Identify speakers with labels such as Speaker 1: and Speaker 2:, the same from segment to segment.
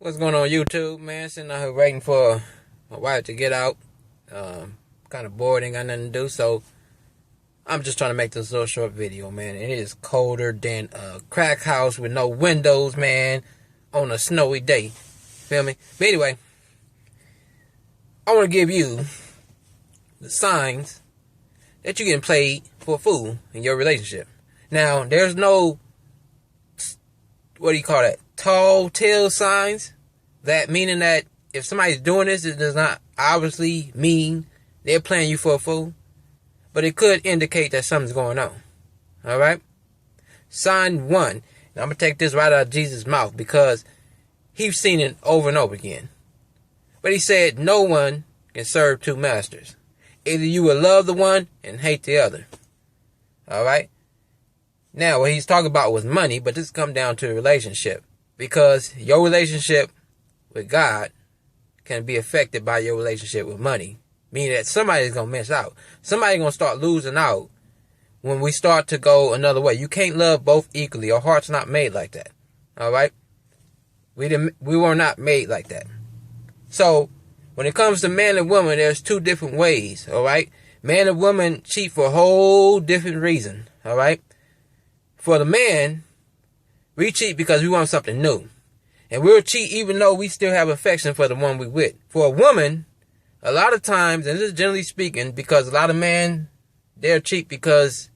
Speaker 1: What's going on YouTube, man? Sitting out here waiting for my wife to get out. Kind of bored, ain't got nothing to do, so I'm just trying to make this little short video, man. It is colder than a crack house with no windows, man, on a snowy day. Feel me? But anyway, I want to give you the signs that you're getting played for a fool in your relationship. Now, there's no, what do you call that, tall tale signs. That meaning that if somebody's doing this, it does not obviously mean they're playing you for a fool. But it could indicate that something's going on. Alright? Sign one. And I'm going to take this right out of Jesus' mouth because he's seen it over and over again. But he said no one can serve two masters. Either you will love the one and hate the other. Alright? Now, what he's talking about was money, but this comes down to a relationship. Because your relationship with God can be affected by your relationship with money. Meaning that somebody's going to miss out. Somebody's going to start losing out when we start to go another way. You can't love both equally. Our heart's not made like that. Alright? We were not made like that. So, when it comes to man and woman, there's two different ways. Alright? Man and woman cheat for a whole different reason. Alright? For the man, we cheat because we want something new. And we'll cheat even though we still have affection for the one we with. For a woman, a lot of times, and this is generally speaking, because a lot of men, they'll cheat because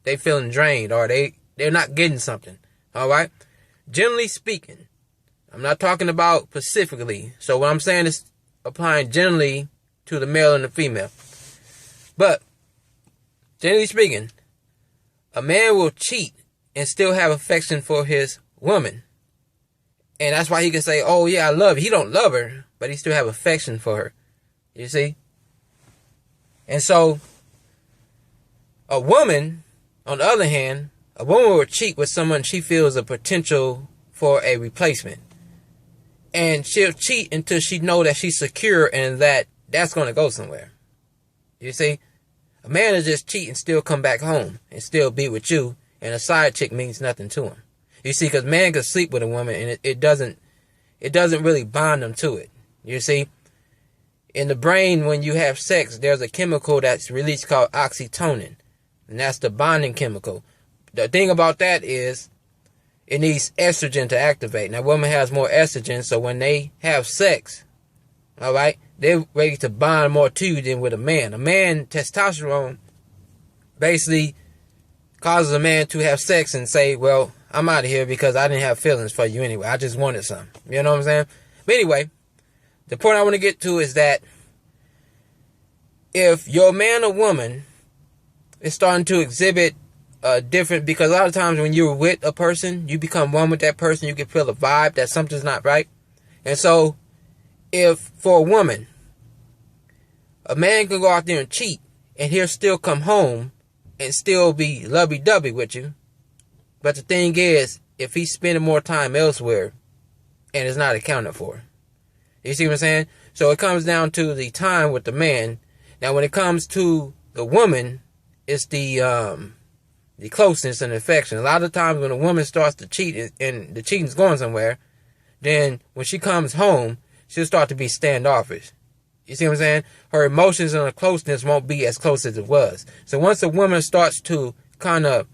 Speaker 1: they feeling drained or they're not getting something. Alright? Generally speaking, I'm not talking about specifically. So what I'm saying is applying generally to the male and the female. But, generally speaking, a man will cheat and still have affection for his woman. And that's why he can say, oh yeah, I love her. He don't love her, but he still have affection for her. You see? And so, a woman, on the other hand, a woman will cheat with someone she feels a potential for a replacement. And she'll cheat until she know that she's secure and that that's going to go somewhere. You see? A man will just cheat and still come back home and still be with you. And a side chick means nothing to him. You see, because man can sleep with a woman and it doesn't really bond them to it. You see, in the brain when you have sex, there's a chemical that's released called oxytocin. And that's the bonding chemical. The thing about that is it needs estrogen to activate. Now, woman has more estrogen, so when they have sex, all right, they're ready to bond more to you than with a man. A man, testosterone, basically causes a man to have sex and say, well, I'm out of here because I didn't have feelings for you anyway. I just wanted some. You know what I'm saying? But anyway, the point I want to get to is that if your man or woman is starting to exhibit different, because a lot of times when you're with a person, you become one with that person, you can feel the vibe that something's not right. And so, if for a woman, a man can go out there and cheat, and he'll still come home and still be lovey-dovey with you. But the thing is, if he's spending more time elsewhere and it's not accounted for. You see what I'm saying? So it comes down to the time with the man. Now when it comes to the woman, it's the closeness and affection. A lot of times when a woman starts to cheat and the cheating's going somewhere, then when she comes home, she'll start to be standoffish. You see what I'm saying? Her emotions and her closeness won't be as close as it was. So once a woman starts to kind of,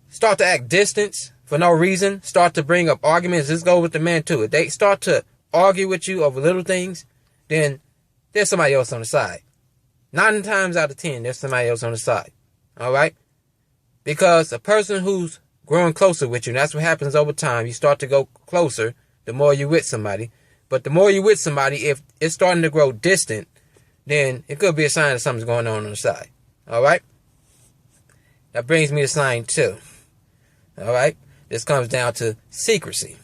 Speaker 1: start to act distance for no reason, start to bring up arguments, this goes with the man too. If they start to argue with you over little things, then there's somebody else on the side. 9 times out of 10, there's somebody else on the side. Alright? Because a person who's growing closer with you, and that's what happens over time, you start to go closer the more you're with somebody. But the more you're with somebody, if it's starting to grow distant, then it could be a sign that something's going on the side. Alright? That brings me to sign 2. Alright? This comes down to secrecy.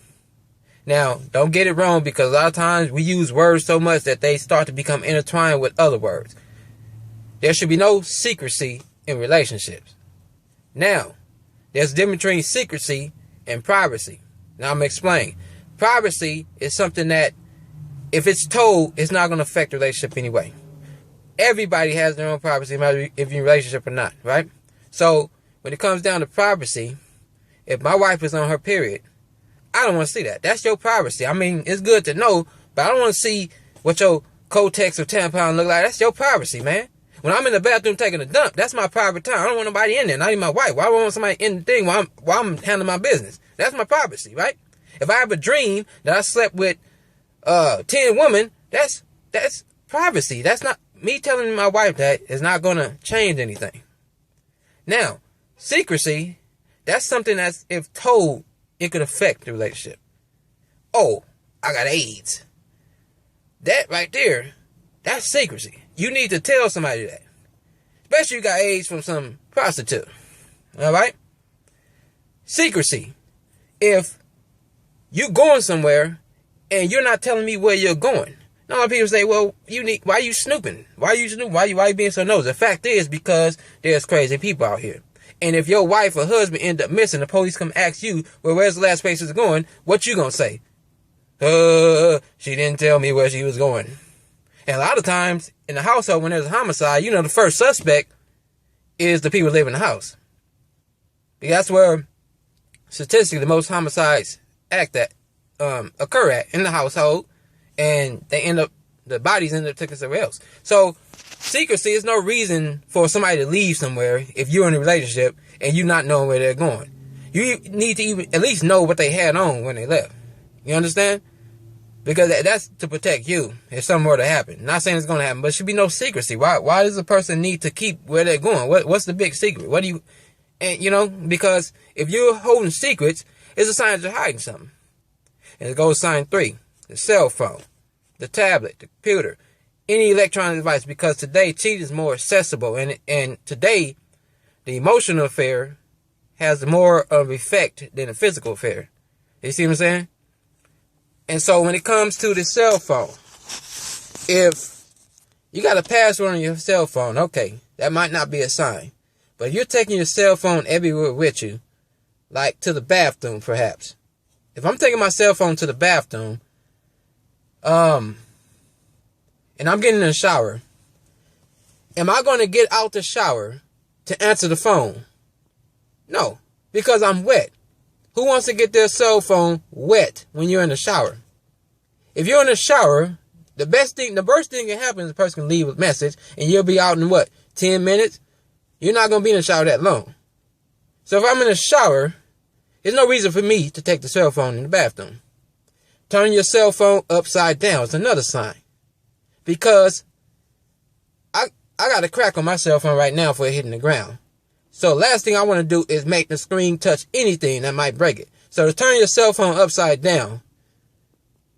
Speaker 1: Now, don't get it wrong, because a lot of times we use words so much that they start to become intertwined with other words. There should be no secrecy in relationships. Now, there's a difference between secrecy and privacy. Now, I'm going to explain. Privacy is something that, if it's told, it's not going to affect the relationship anyway. Everybody has their own privacy, no matter if you're in a relationship or not, right? So, when it comes down to privacy, if my wife is on her period, I don't want to see that. That's your privacy. I mean, it's good to know, but I don't want to see what your Kotex or tampon look like. That's your privacy, man. When I'm in the bathroom taking a dump, that's my private time. I don't want nobody in there, not even my wife. Why would I want somebody in the thing while I'm handling my business? That's my privacy, right? If I have a dream that I slept with 10 women, that's privacy. That's not me telling my wife that is not going to change anything. Now, secrecy, that's something that's, if told, it could affect the relationship. Oh, I got AIDS. That right there, that's secrecy. You need to tell somebody that. Especially you got AIDS from some prostitute. Alright? Secrecy. If you going somewhere and you're not telling me where you're going. Now when people say, well, why are you snooping? Why are you snooping? Why are you being so nosy? The fact is because there's crazy people out here. And if your wife or husband end up missing, the police come ask you, well, where's the last place it's going? What you gonna say? She didn't tell me where she was going. And a lot of times in the household, when there's a homicide, the first suspect is the people who live in the house. Because that's where statistically the most homicides occur at, in the household, and the bodies end up taken somewhere else. So secrecy is no reason for somebody to leave somewhere if you're in a relationship and you not knowing where they're going. You need to even at least know what they had on when they left. You understand? Because that's to protect you if something were to happen. Not saying it's going to happen, but there should be no secrecy. Why does a person need to keep where they're going? What's the big secret? Because if you're holding secrets, it's a sign that you're hiding something. And it goes sign 3, the cell phone, the tablet, the computer, any electronic device, because today cheating is more accessible, and today the emotional affair has more of effect than a physical affair. You see what I'm saying? And so when it comes to the cell phone, if you got a password on your cell phone, okay, that might not be a sign. But if you're taking your cell phone everywhere with you, like to the bathroom perhaps. If I'm taking my cell phone to the bathroom, and I'm getting in the shower, am I going to get out the shower to answer the phone? No, because I'm wet. Who wants to get their cell phone wet when you're in the shower? If you're in the shower, the worst thing that happens is a person can leave a message and you'll be out in 10 minutes? You're not going to be in the shower that long. So if I'm in the shower, there's no reason for me to take the cell phone in the bathroom. Turning your cell phone upside down is another sign. Because I got a crack on my cell phone right now for it hitting the ground. So last thing I want to do is make the screen touch anything that might break it. So to turn your cell phone upside down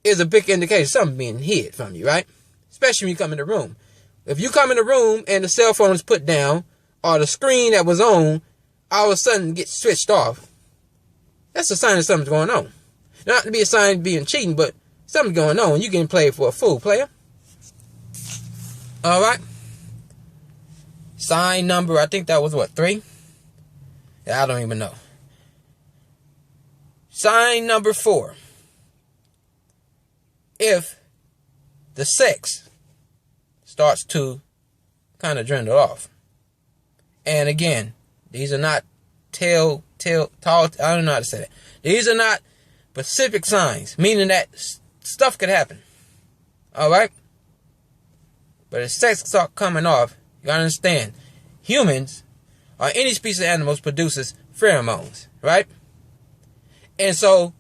Speaker 1: is a big indication something being hid from you, right? Especially when you come in the room. If you come in the room and the cell phone is put down, or the screen that was on all of a sudden gets switched off, that's a sign that something's going on. Not to be a sign of being cheating, but something's going on. You're getting played for a fool, player. All right. Sign number, I think that was 3? Yeah, I don't even know. Sign number 4. If the sex starts to kind of dwindle off. And again, these are not I don't know how to say that. These are not specific signs, meaning that stuff could happen. All right? But if sex start coming off, you gotta understand, humans or any species of animals produces pheromones, right? And so,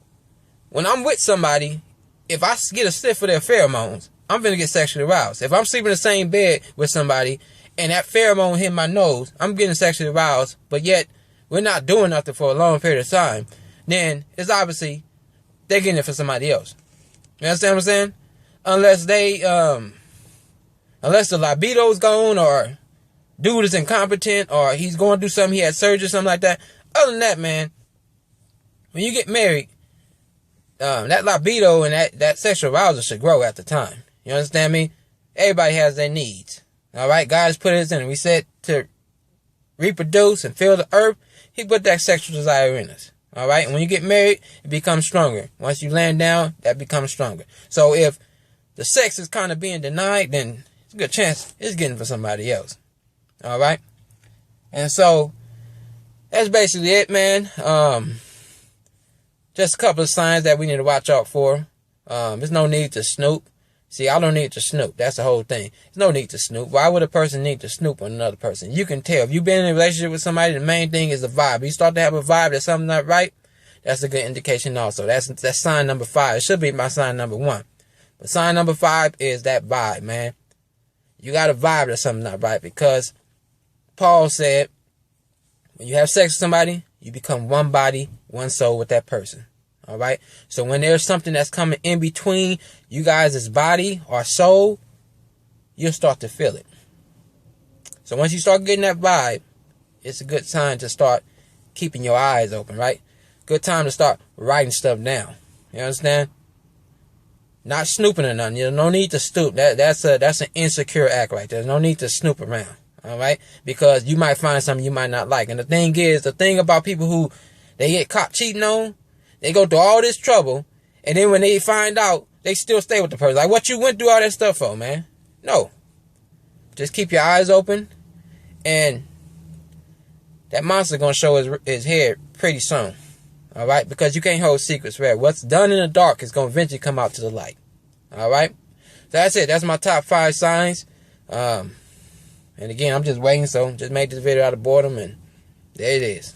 Speaker 1: when I'm with somebody, if I get a sniff of their pheromones, I'm gonna get sexually aroused. If I'm sleeping in the same bed with somebody and that pheromone hit my nose, I'm getting sexually aroused, but yet we're not doing nothing for a long period of time, then it's obviously they're getting it for somebody else. You understand what I'm saying? Unless the libido's gone, or dude is incompetent, or he's going to do something, he had surgery, something like that. Other than that, man, when you get married, that libido and that sexual arousal should grow at the time. You understand me? Everybody has their needs. All right? God has put us in. We said to reproduce and fill the earth. He put that sexual desire in us. All right? And when you get married, it becomes stronger. Once you land down, that becomes stronger. So if the sex is kind of being denied, then it's a good chance it's getting for somebody else. All right? And so that's basically it, man. just a couple of signs that we need to watch out for. There's no need to snoop. See, I don't need to snoop. That's the whole thing. There's no need to snoop. Why would a person need to snoop on another person? You can tell. If you've been in a relationship with somebody, the main thing is the vibe. You start to have a vibe that something's not right, that's a good indication also. That's sign number 5. It should be my sign number 1. But sign number 5 is that vibe, man. You got a vibe that something's not right, because Paul said, when you have sex with somebody, you become one body, one soul with that person. All right. So when there's something that's coming in between you guys' body or soul, you'll start to feel it. So once you start getting that vibe, it's a good sign to start keeping your eyes open, right? Good time to start writing stuff down. You understand? Not snooping or nothing. You know, no need to stoop. That's an insecure act right there. There's no need to snoop around. All right? Because you might find something you might not like. And the thing about people who they get caught cheating on, they go through all this trouble, and then when they find out, they still stay with the person. Like, what you went through all that stuff for, man? No. Just keep your eyes open, and that monster gonna show his head pretty soon. All right? Because you can't hold secrets forever. What's done in the dark is gonna eventually come out to the light. All right? So that's it. That's my top 5 signs. And again, I'm just waiting, so just made this video out of boredom, and there it is.